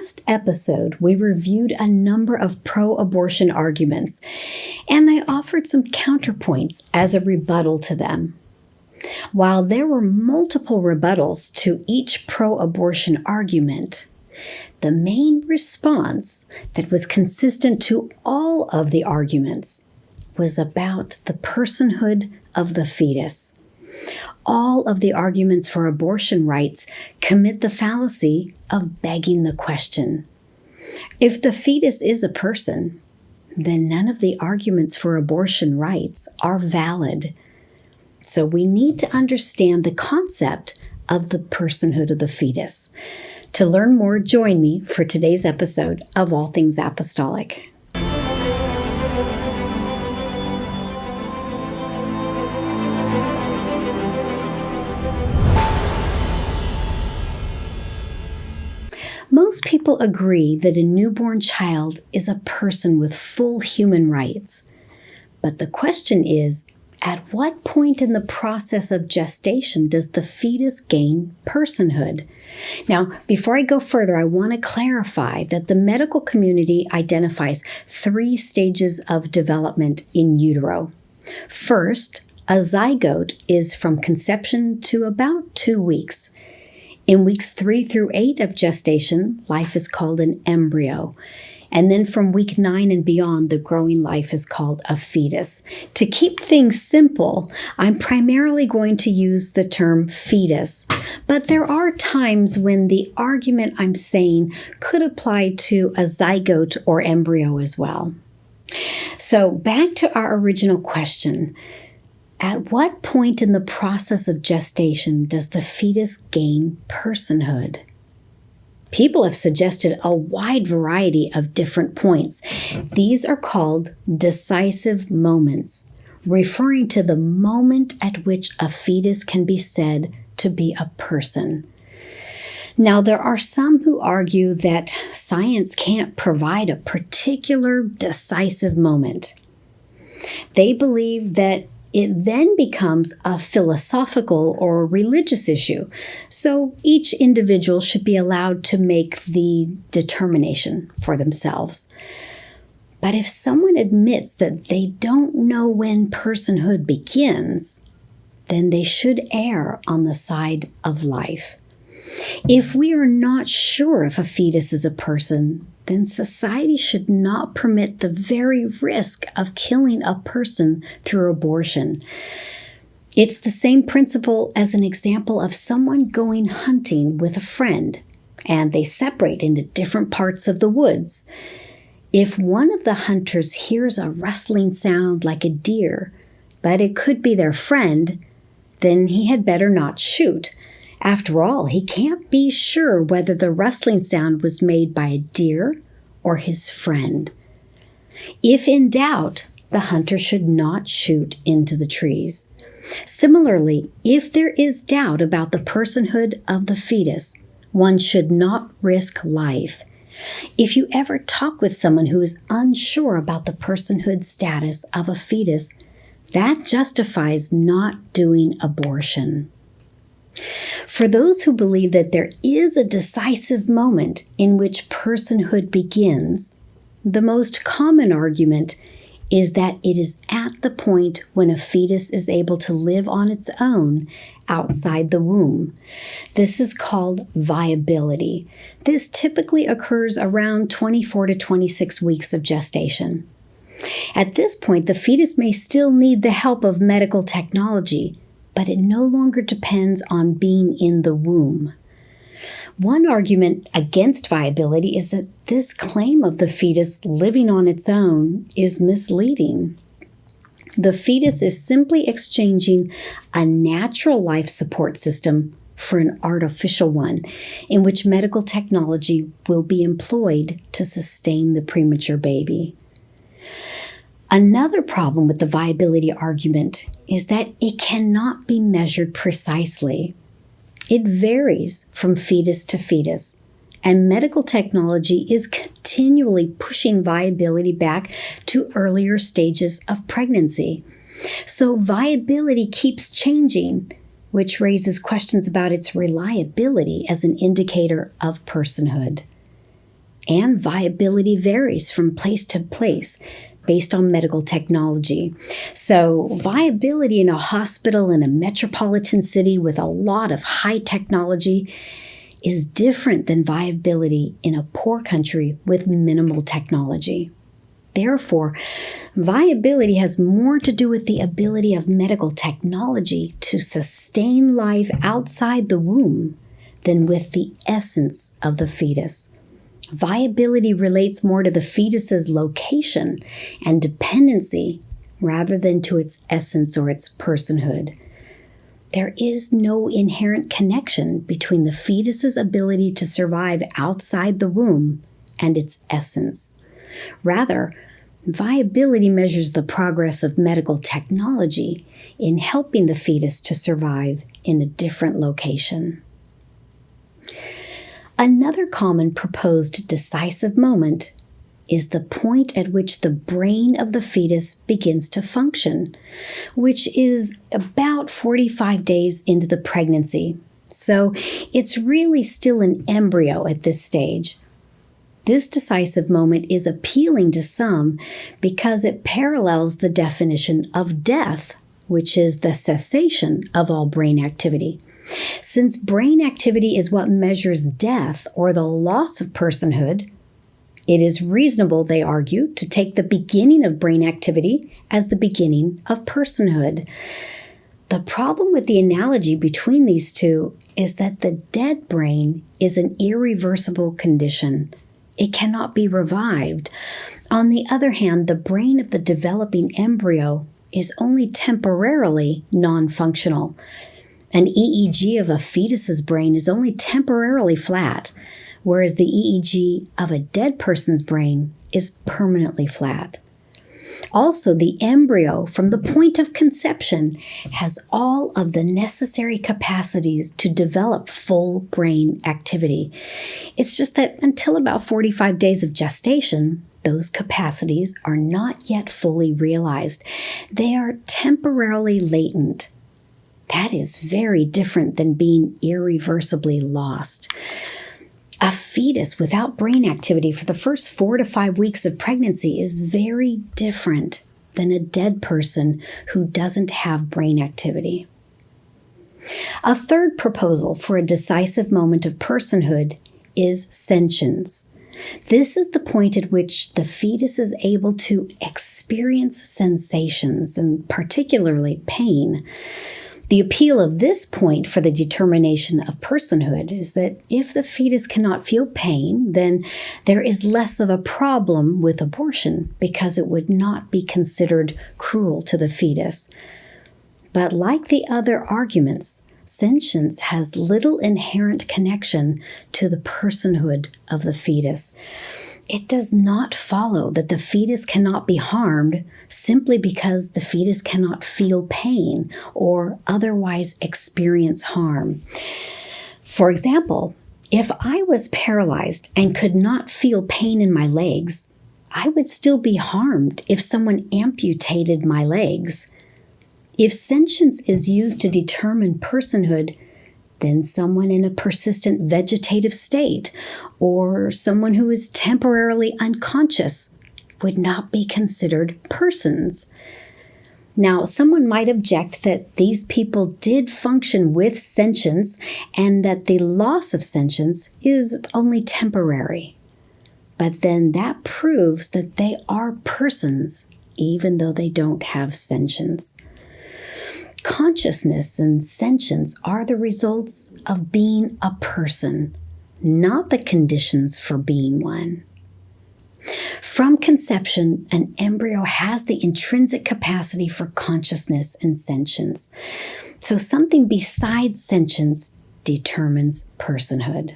last episode, we reviewed a number of pro-abortion arguments, and I offered some counterpoints as a rebuttal to them. While there were multiple rebuttals to each pro-abortion argument, the main response that was consistent to all of the arguments was about the personhood of the fetus. All of the arguments for abortion rights commit the fallacy of begging the question. If the fetus is a person, then none of the arguments for abortion rights are valid. So we need to understand the concept of the personhood of the fetus. To learn more, join me for today's episode of All Things Apostolic. Most people agree that a newborn child is a person with full human rights. But the question is, at what point in the process of gestation does the fetus gain personhood? Now, before I go further, I want to clarify that the medical community identifies 3 stages of development in utero. First, a zygote is from conception to about 2 weeks. In weeks 3 through 8 of gestation, life is called an embryo. And then from week 9 and beyond, the growing life is called a fetus. To keep things simple, I'm primarily going to use the term fetus. But there are times when the argument I'm saying could apply to a zygote or embryo as well. So back to our original question. At what point in the process of gestation does the fetus gain personhood? People have suggested a wide variety of different points. These are called decisive moments, referring to the moment at which a fetus can be said to be a person. Now, there are some who argue that science can't provide a particular decisive moment. They believe that it then becomes a philosophical or religious issue, so each individual should be allowed to make the determination for themselves. But if someone admits that they don't know when personhood begins, then they should err on the side of life. If we are not sure if a fetus is a person, then society should not permit the very risk of killing a person through abortion. It's the same principle as an example of someone going hunting with a friend, and they separate into different parts of the woods. If one of the hunters hears a rustling sound like a deer, but it could be their friend, then he had better not shoot. After all, he can't be sure whether the rustling sound was made by a deer or his friend. If in doubt, the hunter should not shoot into the trees. Similarly, if there is doubt about the personhood of the fetus, one should not risk life. If you ever talk with someone who is unsure about the personhood status of a fetus, that justifies not doing abortion. For those who believe that there is a decisive moment in which personhood begins, the most common argument is that it is at the point when a fetus is able to live on its own outside the womb. This is called viability. This typically occurs around 24 to 26 weeks of gestation. At this point, the fetus may still need the help of medical technology, but it no longer depends on being in the womb. One argument against viability is that this claim of the fetus living on its own is misleading. The fetus is simply exchanging a natural life support system for an artificial one, in which medical technology will be employed to sustain the premature baby. Another problem with the viability argument is that it cannot be measured precisely. It varies from fetus to fetus, and medical technology is continually pushing viability back to earlier stages of pregnancy. So viability keeps changing, which raises questions about its reliability as an indicator of personhood. and viability varies from place to place based on medical technology. So viability in a hospital in a metropolitan city with a lot of high technology is different than viability in a poor country with minimal technology. Therefore, viability has more to do with the ability of medical technology to sustain life outside the womb than with the essence of the fetus. Viability relates more to the fetus's location and dependency rather than to its essence or its personhood. There is no inherent connection between the fetus's ability to survive outside the womb and its essence. Rather, viability measures the progress of medical technology in helping the fetus to survive in a different location. Another common proposed decisive moment is the point at which the brain of the fetus begins to function, which is about 45 days into the pregnancy. So it's really still an embryo at this stage. This decisive moment is appealing to some because it parallels the definition of death, which is the cessation of all brain activity. Since brain activity is what measures death or the loss of personhood, it is reasonable, they argue, to take the beginning of brain activity as the beginning of personhood. The problem with the analogy between these two is that the dead brain is an irreversible condition. It cannot be revived. On the other hand, the brain of the developing embryo is only temporarily non-functional. An EEG of a fetus's brain is only temporarily flat, whereas the EEG of a dead person's brain is permanently flat. Also, the embryo, from the point of conception, has all of the necessary capacities to develop full brain activity. It's just that until about 45 days of gestation, those capacities are not yet fully realized. They are temporarily latent. That is very different than being irreversibly lost. A fetus without brain activity for the first 4 to 5 weeks of pregnancy is very different than a dead person who doesn't have brain activity. A third proposal for a decisive moment of personhood is sentience. This is the point at which the fetus is able to experience sensations, and particularly pain. The appeal of this point for the determination of personhood is that if the fetus cannot feel pain, then there is less of a problem with abortion because it would not be considered cruel to the fetus. But like the other arguments, sentience has little inherent connection to the personhood of the fetus. It does not follow that the fetus cannot be harmed simply because the fetus cannot feel pain or otherwise experience harm. For example, if I was paralyzed and could not feel pain in my legs, I would still be harmed if someone amputated my legs. If sentience is used to determine personhood, then someone in a persistent vegetative state or someone who is temporarily unconscious would not be considered persons. Now, someone might object that these people did function with sentience and that the loss of sentience is only temporary. But then that proves that they are persons, even though they don't have sentience. Consciousness and sentience are the results of being a person, not the conditions for being one. From conception, an embryo has the intrinsic capacity for consciousness and sentience. So something besides sentience determines personhood.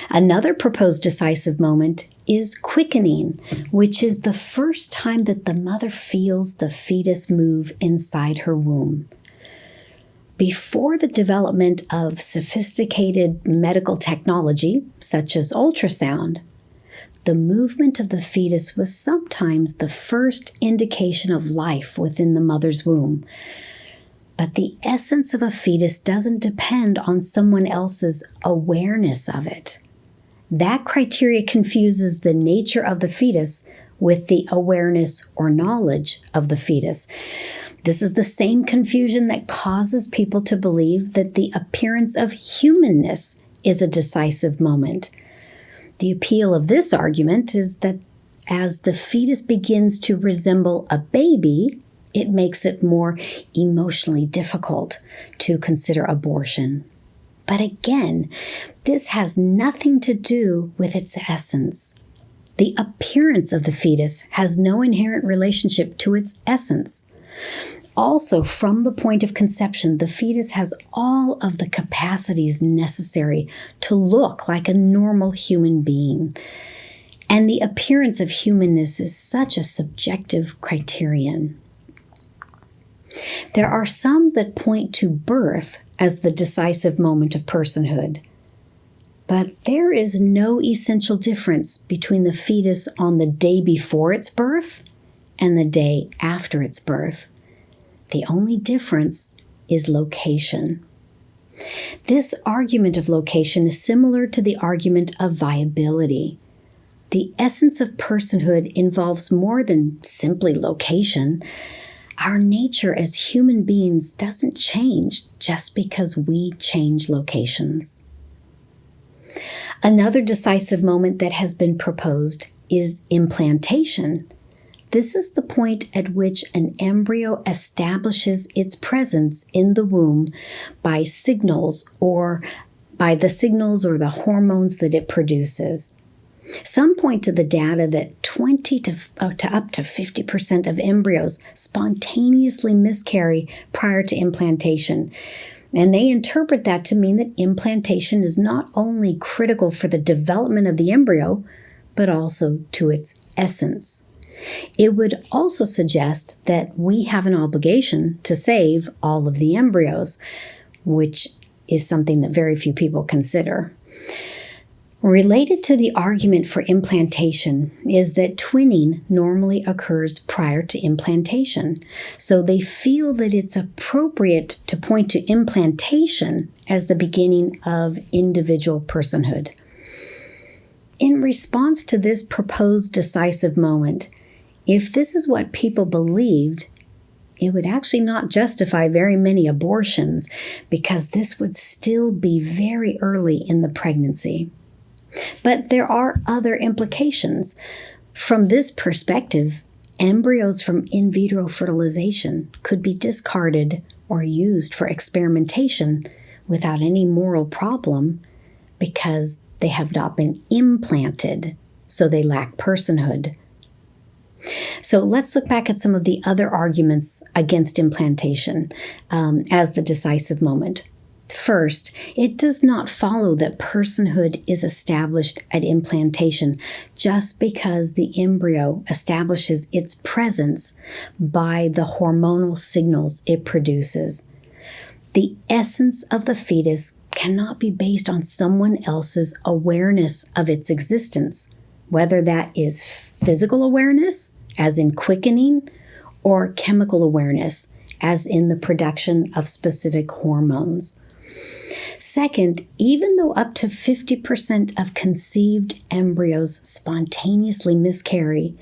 Another proposed decisive moment is quickening, which is the first time that the mother feels the fetus move inside her womb. Before the development of sophisticated medical technology, such as ultrasound, the movement of the fetus was sometimes the first indication of life within the mother's womb. But the essence of a fetus doesn't depend on someone else's awareness of it. That criteria confuses the nature of the fetus with the awareness or knowledge of the fetus. This is the same confusion that causes people to believe that the appearance of humanness is a decisive moment. The appeal of this argument is that as the fetus begins to resemble a baby, it makes it more emotionally difficult to consider abortion. But again, this has nothing to do with its essence. The appearance of the fetus has no inherent relationship to its essence. Also, from the point of conception, the fetus has all of the capacities necessary to look like a normal human being. And the appearance of humanness is such a subjective criterion. There are some that point to birth as the decisive moment of personhood. But there is no essential difference between the fetus on the day before its birth and the day after its birth. The only difference is location. This argument of location is similar to the argument of viability. The essence of personhood involves more than simply location. Our nature as human beings doesn't change just because we change locations. Another decisive moment that has been proposed is implantation. This is the point at which an embryo establishes its presence in the womb by the signals or the hormones that it produces. Some point to the data that 20 to up to 50% of embryos spontaneously miscarry prior to implantation. And they interpret that to mean that implantation is not only critical for the development of the embryo, but also to its essence. It would also suggest that we have an obligation to save all of the embryos, which is something that very few people consider. Related to the argument for implantation is that twinning normally occurs prior to implantation, so they feel that it's appropriate to point to implantation as the beginning of individual personhood. In response to this proposed decisive moment, if this is what people believed, it would actually not justify very many abortions because this would still be very early in the pregnancy. But there are other implications. From this perspective, embryos from in vitro fertilization could be discarded or used for experimentation without any moral problem because they have not been implanted, so they lack personhood. So let's look back at some of the other arguments against implantation as the decisive moment. First, it does not follow that personhood is established at implantation just because the embryo establishes its presence by the hormonal signals it produces. The essence of the fetus cannot be based on someone else's awareness of its existence, whether that is physical awareness, as in quickening, or chemical awareness, as in the production of specific hormones. Second, even though up to 50% of conceived embryos spontaneously miscarry,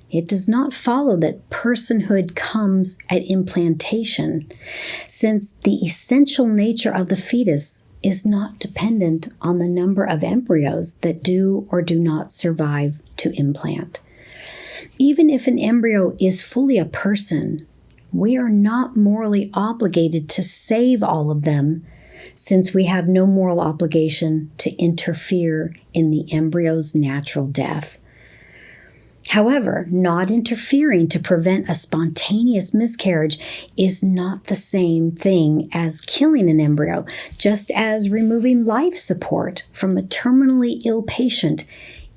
it does not follow that personhood comes at implantation, since the essential nature of the fetus is not dependent on the number of embryos that do or do not survive to implant. Even if an embryo is fully a person, we are not morally obligated to save all of them, since we have no moral obligation to interfere in the embryo's natural death. However, not interfering to prevent a spontaneous miscarriage is not the same thing as killing an embryo, just as removing life support from a terminally ill patient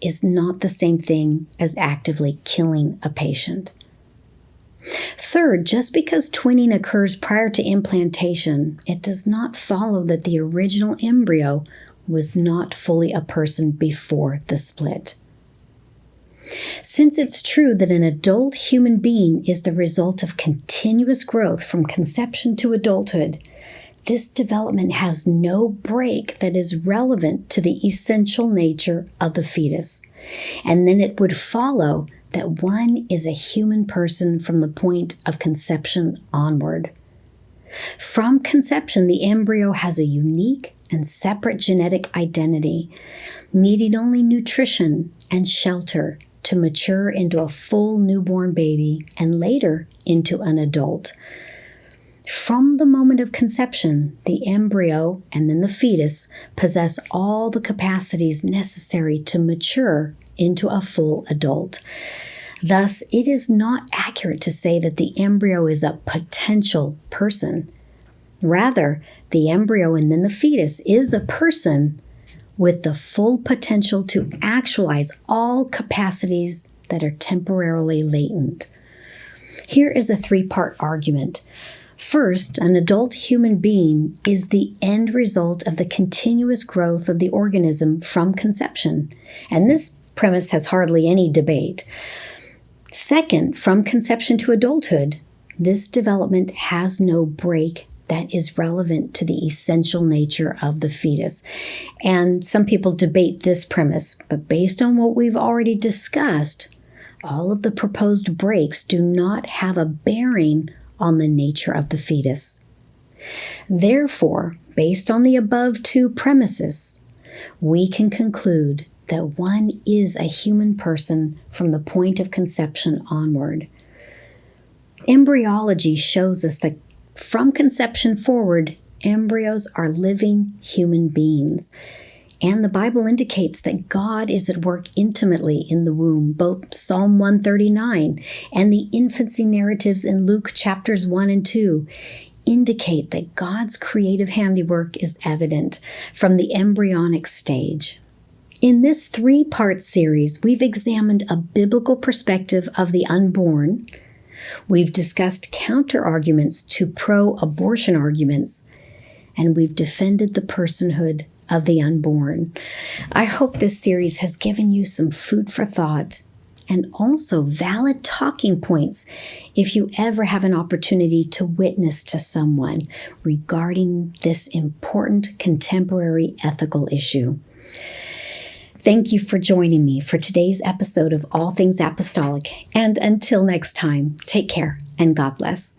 is not the same thing as actively killing a patient. Third, just because twinning occurs prior to implantation, it does not follow that the original embryo was not fully a person before the split. Since it's true that an adult human being is the result of continuous growth from conception to adulthood, this development has no break that is relevant to the essential nature of the fetus. And then it would follow that one is a human person from the point of conception onward. From conception, the embryo has a unique and separate genetic identity, needing only nutrition and shelter to mature into a full newborn baby and later into an adult. From the moment of conception, the embryo and then the fetus possess all the capacities necessary to mature into a full adult. Thus, it is not accurate to say that the embryo is a potential person. Rather, the embryo and then the fetus is a person with the full potential to actualize all capacities that are temporarily latent. Here is a three-part argument. First, an adult human being is the end result of the continuous growth of the organism from conception, and this premise has hardly any debate. Second, from conception to adulthood, this development has no break that is relevant to the essential nature of the fetus. And some people debate this premise, but based on what we've already discussed, all of the proposed breaks do not have a bearing on the nature of the fetus. Therefore, based on the above two premises, we can conclude that one is a human person from the point of conception onward. Embryology shows us that from conception forward, embryos are living human beings. And the Bible indicates that God is at work intimately in the womb. Both Psalm 139 and the infancy narratives in Luke chapters 1 and 2 indicate that God's creative handiwork is evident from the embryonic stage. In this three-part series, we've examined a biblical perspective of the unborn. We've discussed counter-arguments to pro-abortion arguments, and we've defended the personhood of the unborn. I hope this series has given you some food for thought and also valid talking points if you ever have an opportunity to witness to someone regarding this important contemporary ethical issue. Thank you for joining me for today's episode of All Things Apostolic, and until next time, take care and God bless.